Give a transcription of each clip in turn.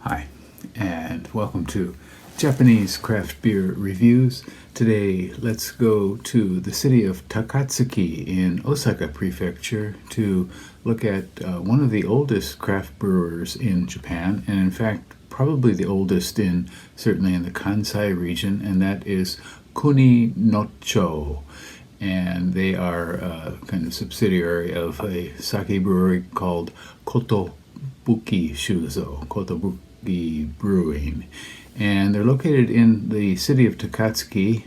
Hi, and welcome to Japanese Craft Beer Reviews. Today, let's go to the city of Takatsuki in Osaka Prefecture to look at one of the oldest craft brewers in Japan, and in fact, probably the oldest certainly in the Kansai region, and that is Kuninocho. And they are a kind of subsidiary of a sake brewery called Kotobuki Shuzo, Kotobuki Brewing. And they're located in the city of Takatsuki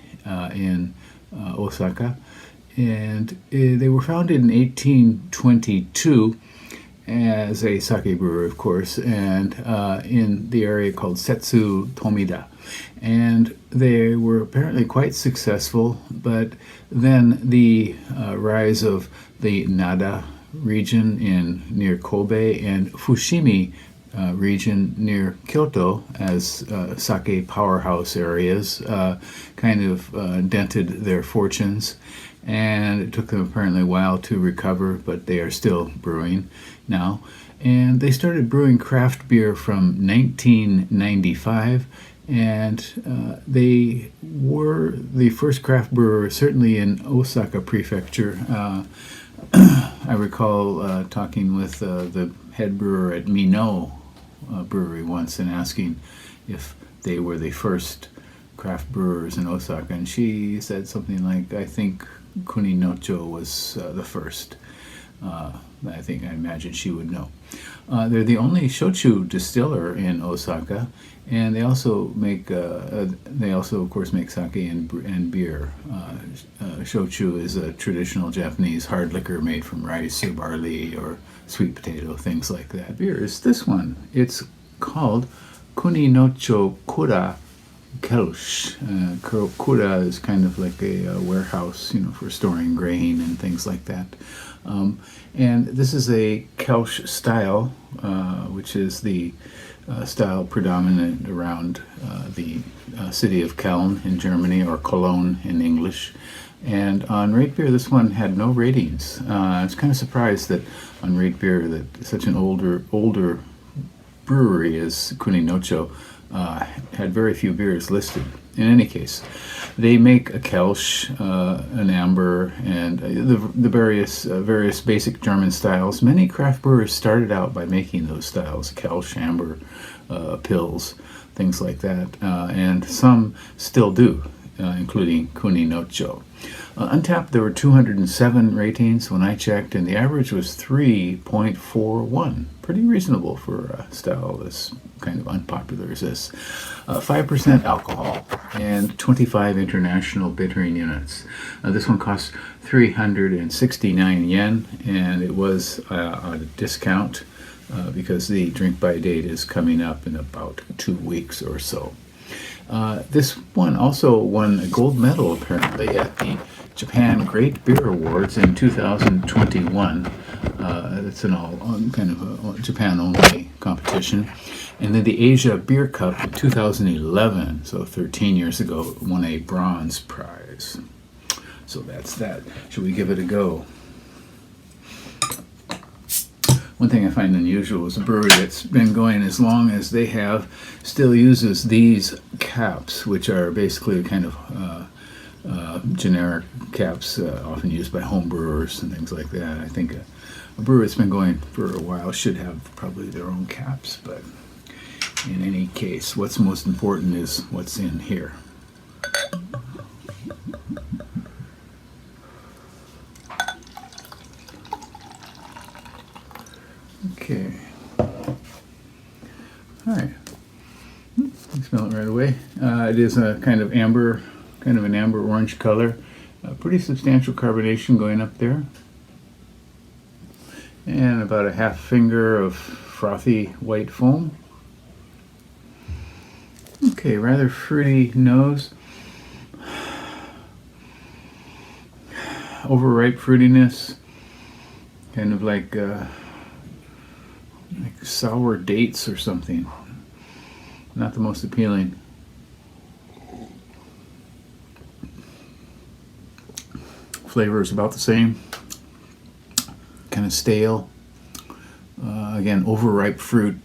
in Osaka. And they were founded in 1822 as a sake brewer, of course, and in the area called Setsu Tomida. And they were apparently quite successful, but then the rise of the Nada region near Kobe and Fushimi region near Kyoto as sake powerhouse areas kind of dented their fortunes, and it took them apparently a while to recover, but they are still brewing now. And they started brewing craft beer from 1995, and they were the first craft brewer certainly in Osaka Prefecture. I recall talking with the head brewer at Mino Brewery once and asking if they were the first craft brewers in Osaka, and she said something like, I think Kuninocho was the first. I imagine she would know. They're the only shochu distiller in Osaka, and they also of course make sake and beer. Shochu is a traditional Japanese hard liquor made from rice or barley or sweet potato, things like that. Beer is this one. It's called Kuninochi Kura Kölsch. Kura is kind of like a warehouse, for storing grain and things like that. And this is a Kölsch style, which is the style predominant around the city of Köln in Germany, or Cologne in English. And on Rate Beer, this one had no ratings. I was kind of surprised that on Rate Beer that such an older brewery as Kuninocho had very few beers listed. In any case, they make a Kölsch, an amber, and the various basic German styles. Many craft brewers started out by making those styles: Kölsch, amber, pills, things like that, and some still do, including Kuninocho. Untapped, there were 207 ratings when I checked, and the average was 3.41. Pretty reasonable for a style as kind of unpopular as this. 5% alcohol and 25 international bittering units. This one cost 369 yen, and it was on a discount because the drink by date is coming up in about 2 weeks or so. This one also won a gold medal apparently at the Japan Great Beer Awards in 2021. It's an all kind of a Japan-only competition. And then the Asia Beer Cup in 2011, so 13 years ago, won a bronze prize. So that's that. Should we give it a go? One thing I find unusual is a brewery that's been going as long as they have still uses these caps, which are basically kind of generic caps often used by home brewers and things like that. I think a brewery that's been going for a while should have probably their own caps, but in any case, what's most important is what's in here. Okay. All right. You smell it right away. It is a kind of an amber orange color. Pretty substantial carbonation going up there. And about a half finger of frothy white foam. Okay, rather fruity nose. Overripe fruitiness. Kind of like sour dates or something. Not the most appealing. Flavor is about the same. Kind of stale. Again, overripe fruit.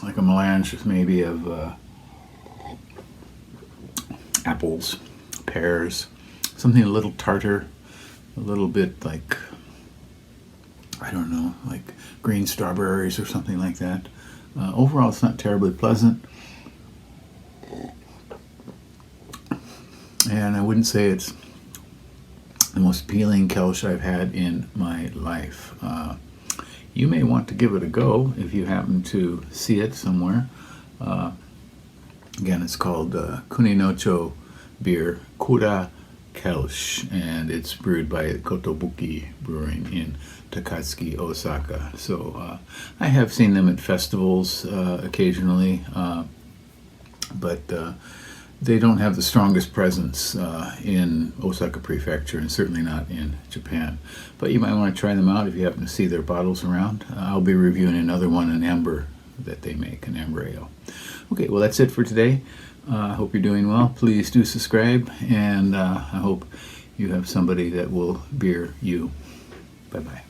like a melange maybe of apples, pears, something a little tartar, a little bit like, I don't know, like green strawberries or something like that. Overall, it's not terribly pleasant. And I wouldn't say it's the most appealing Kölsch I've had in my life. You may want to give it a go if you happen to see it somewhere. Again, it's called Kuninocho Beer Kura Kölsch, and it's brewed by Kotobuki Brewing in Takatsuki, Osaka. So I have seen them at festivals occasionally, but they don't have the strongest presence in Osaka Prefecture, and certainly not in Japan. But you might want to try them out if you happen to see their bottles around. I'll be reviewing another one, an amber that they make, an amber ale. Okay, well, that's it for today. I hope you're doing well. Please do subscribe, and I hope you have somebody that will beer you. Bye-bye.